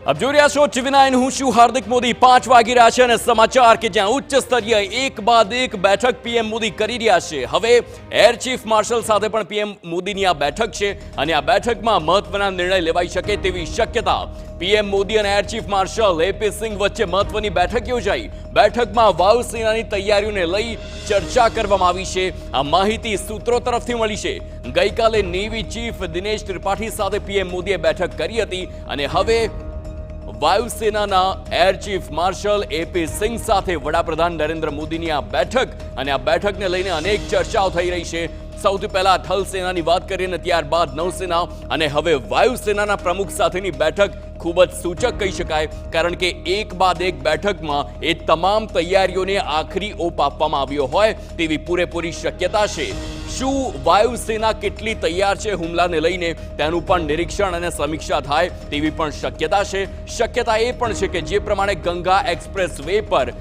अब जो રહ્યા છો ટીવી9 હું છું હાર્દિક મોદી 5 વાગી રહ્યા છે અને સમાચાર કે જ્યાં ઉચ્ચ સ્તરીય એક બાદ એક બેઠક પીએમ મોદી કરી રહ્યા છે। હવે એર ચીફ માર્શલ સાથે પણ પીએમ મોદીની આ બેઠક છે અને આ બેઠકમાં મહત્વના નિર્ણય લેવાઈ શકે તેવી શક્યતા। પીએમ મોદી અને air chief marshal AP Singh વચ્ચે મહત્વની બેઠક યોજાઈ। બેઠકમાં વાયુસેનાની તૈયારીઓને લઈ ચર્ચા કરવામાં આવી છે। આ માહિતી સૂત્રો તરફથી મળી છે। ગઈકાલે નેવી ચીફ દિનેશ ત્રિપાઠી સાથે પીએમ મોદીએ બેઠક કરી હતી અને હવે વાયુસેનાના air chief marshal AP Singh સાથે વડાપ્રધાન નરેન્દ્ર મોદીની આ બેઠક અને આ બેઠકને લઈને અનેક ચર્ચાઓ થઈ રહી છે। સૌથી પહેલા થલ સેનાની વાત કરીએ અને ત્યારબાદ નૌસેના અને હવે વાયુસેનાના પ્રમુખ સાથેની બેઠક ખૂબ જ સૂચક કહી શકાય, કારણ કે એક બાદ એક બેઠકમાં એ તમામ તૈયારીઓને આખરી ઓપ આપવામાં આવ્યો હોય તેવી પૂરેપૂરી શક્યતા છે। શું વાયુસેના કેટલી તૈયાર છે હુમલાને લઈને તેનું પણ નિરીક્ષણ અને સમીક્ષા થાય તેવી પણ શક્યતા છે। શક્યતા એ પણ છે કે જે પ્રમાણે ગંગા એક્સપ્રેસ વે પર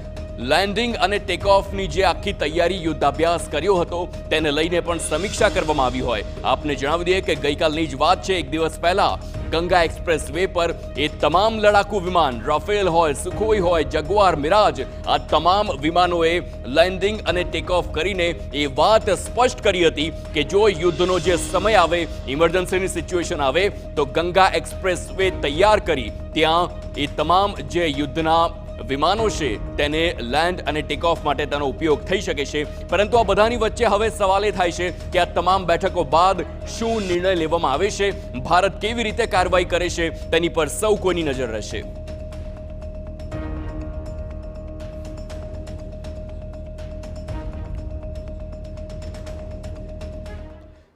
લેન્ડિંગ અને ટેક ઓફની જે આખી તૈયારી યુદ્ધાભ્યાસ કર્યો હતો તેને લઈને પણ સમીક્ષા કરવામાં આવી હોય। આપને જણાવી દઈએ કે ગઈકાલની જ વાત છે, એક દિવસ પહેલા ગંગા એક્સપ્રેસ વે પર એ તમામ લડાકુ વિમાન રાફેલ હોય, સુખોઈ હોય, જગુઆર, મિરાજ આ તમામ વિમાનોએ લેન્ડિંગ અને ટેક ઓફ કરીને એ વાત સ્પષ્ટ કરી હતી કે જો યુદ્ધનો જે સમય આવે, ઇમરજન્સીની સિચ્યુએશન આવે તો ગંગા એક્સપ્રેસ વે તૈયાર કરી ત્યાં એ તમામ જે યુદ્ધના વિમાનો છે તેને લેન્ડ અને ટેક ઓફ માટે તેનો ઉપયોગ થઈ શકે છે। પરંતુ આ બધાની વચ્ચે હવે સવાલ એ થાય છે કે આ તમામ બેઠકો બાદ શું નિર્ણય લેવામાં આવે છે, ભારત કેવી રીતે કાર્યવાહી કરે છે તેની પર સૌ કોઈની નજર રહેશે।